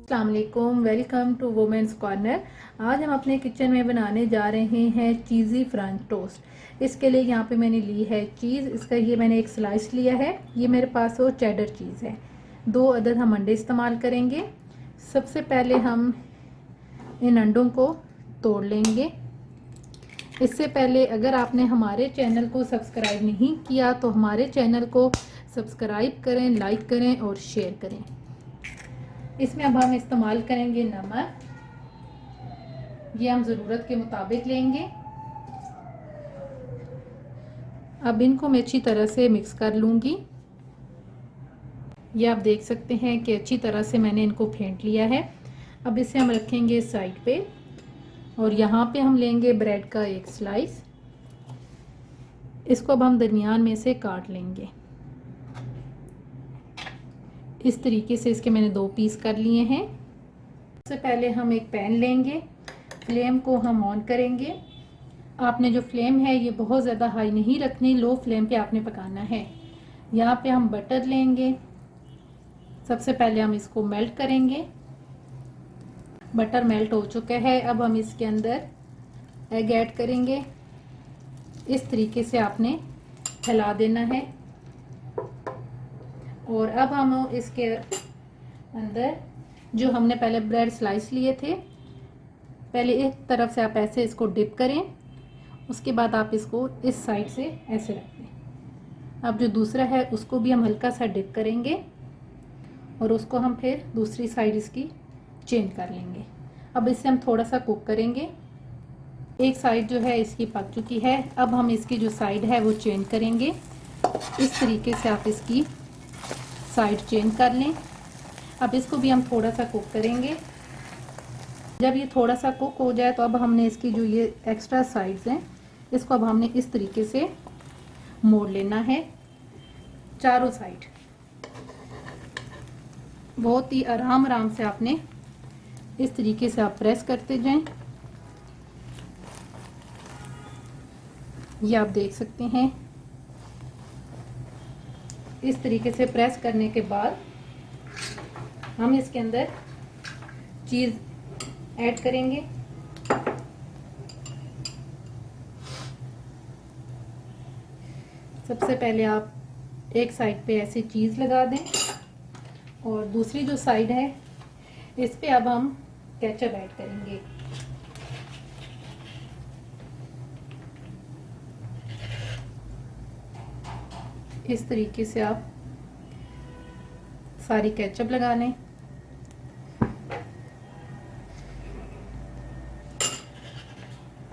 अस्सलाम वालेकुम, welcome to women's corner. आज हम अपने किचन में बनाने जा रहे हैं चीज़ी फ्रेंच टोस्ट। इसके लिए यहाँ पे मैंने ली है चीज़। इसका ये मैंने एक स्लाइस लिया है। ये मेरे पास वो चेडर चीज़ है। 2 अदद हम अंडे इस्तेमाल करेंगे। सबसे पहले हम इन अंडों को तोड़ लेंगे। इससे पहले अगर आपने हमारे चैनल को सब्सक्राइब नहीं किया तो हमारे चैनल को सब्सक्राइब करें, लाइक करें और शेयर करें। इसमें अब हम इस्तेमाल करेंगे नमक। ये हम ज़रूरत के मुताबिक लेंगे। अब इनको मैं अच्छी तरह से मिक्स कर लूँगी। ये आप देख सकते हैं कि अच्छी तरह से मैंने इनको फेंट लिया है। अब इसे हम रखेंगे साइड पे और यहाँ पे हम लेंगे ब्रेड का एक स्लाइस। इसको अब हम दरमियान में से काट लेंगे। इस तरीके से इसके मैंने 2 पीस कर लिए हैं। सबसे पहले हम एक पैन लेंगे। फ्लेम को हम ऑन करेंगे। आपने जो फ्लेम है ये बहुत ज़्यादा हाई नहीं रखनी, लो फ्लेम पे आपने पकाना है। यहाँ पे हम बटर लेंगे। सबसे पहले हम इसको मेल्ट करेंगे। बटर मेल्ट हो चुका है। अब हम इसके अंदर एग ऐड करेंगे। इस तरीके से आपने हिला देना है। और अब हम इसके अंदर जो हमने पहले ब्रेड स्लाइस लिए थे, पहले एक तरफ से आप ऐसे इसको डिप करें, उसके बाद आप इसको इस साइड से ऐसे रख दें। अब जो दूसरा है उसको भी हम हल्का सा डिप करेंगे और उसको हम फिर दूसरी साइड इसकी चेंज कर लेंगे। अब इसे हम थोड़ा सा कुक करेंगे। एक साइड जो है इसकी पक चुकी है। अब हम इसकी जो साइड है वो चेंज करेंगे। इस तरीके से आप इसकी साइड चेंज कर लें। अब इसको भी हम थोड़ा सा कुक करेंगे। जब ये थोड़ा सा कुक हो जाए तो अब हमने इसकी जो ये एक्स्ट्रा साइड्स हैं इसको अब हमने इस तरीके से मोड़ लेना है चारों साइड। बहुत ही आराम से आपने इस तरीके से आप प्रेस करते जाएं। ये आप देख सकते हैं। इस तरीके से प्रेस करने के बाद हम इसके अंदर चीज़ ऐड करेंगे। सबसे पहले आप एक साइड पे ऐसे चीज़ लगा दें और दूसरी जो साइड है इस पे अब हम केचप ऐड करेंगे। इस तरीके से आप सारी केचप लगा लें।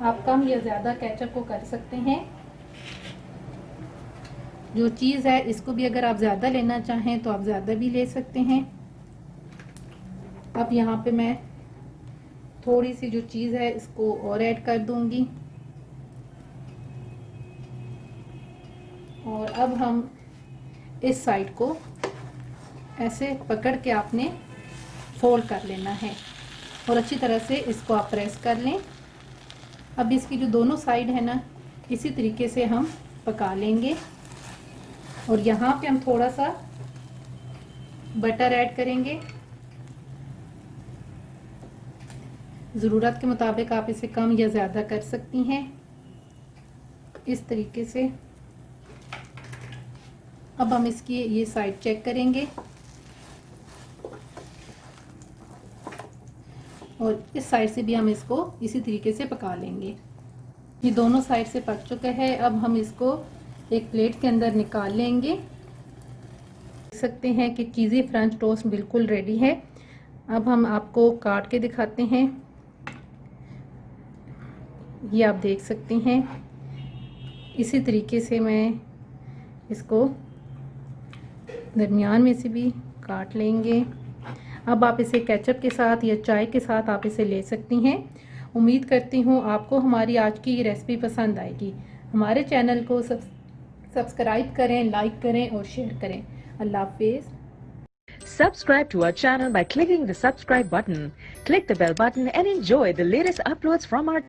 आप कम या ज़्यादा केचप को कर सकते हैं। जो चीज़ है इसको भी अगर आप ज़्यादा लेना चाहें तो आप ज़्यादा भी ले सकते हैं। अब यहाँ पे मैं थोड़ी सी जो चीज़ है इसको और ऐड कर दूंगी। और अब हम इस साइड को ऐसे पकड़ के आपने फोल्ड कर लेना है और अच्छी तरह से इसको आप प्रेस कर लें। अब इसकी जो दोनों साइड है ना इसी तरीके से हम पका लेंगे। और यहाँ पे हम थोड़ा सा बटर ऐड करेंगे। ज़रूरत के मुताबिक आप इसे कम या ज़्यादा कर सकती हैं। इस तरीके से अब हम इसकी ये साइड चेक करेंगे और इस साइड से भी हम इसको इसी तरीके से पका लेंगे। ये दोनों साइड से पक चुका है। अब हम इसको एक प्लेट के अंदर निकाल लेंगे। देख सकते हैं कि चीज़ी फ्रेंच टोस्ट बिल्कुल रेडी है। अब हम आपको काट के दिखाते हैं। ये आप देख सकते हैं। इसी तरीके से मैं इसको दरमियान में से भी काट लेंगे। अब आप इसे केचप के साथ या चाय के साथ आप इसे ले सकती हैं। उम्मीद करती हूँ आपको हमारी आज की ये रेसिपी पसंद आएगी। हमारे चैनल को सब्सक्राइब करें, लाइक करें और शेयर करें। अल्लाह हाफिज़। Subscribe to our channel by clicking the subscribe button. Click the bell button and enjoy the latest uploads from our